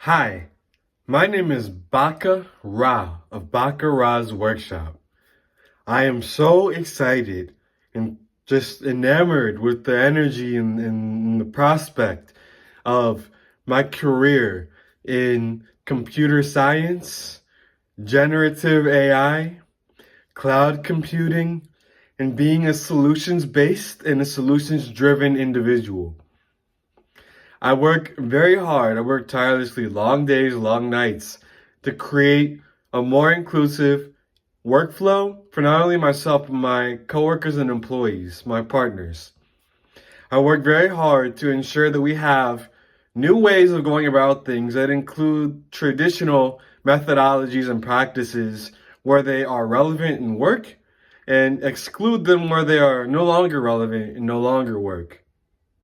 Hi, my name is Baka Ra of Baka Ra's workshop. I am so excited and just enamored with the energy and the prospect of my career in computer science, generative AI, cloud computing, and being a solutions-based and a solutions-driven individual. I work very hard. I work tirelessly, long days, long nights, to create a more inclusive workflow for not only myself, but my coworkers and employees, my partners. I work very hard to ensure that we have new ways of going about things that include traditional methodologies and practices where they are relevant in work and exclude them where they are no longer relevant and no longer work.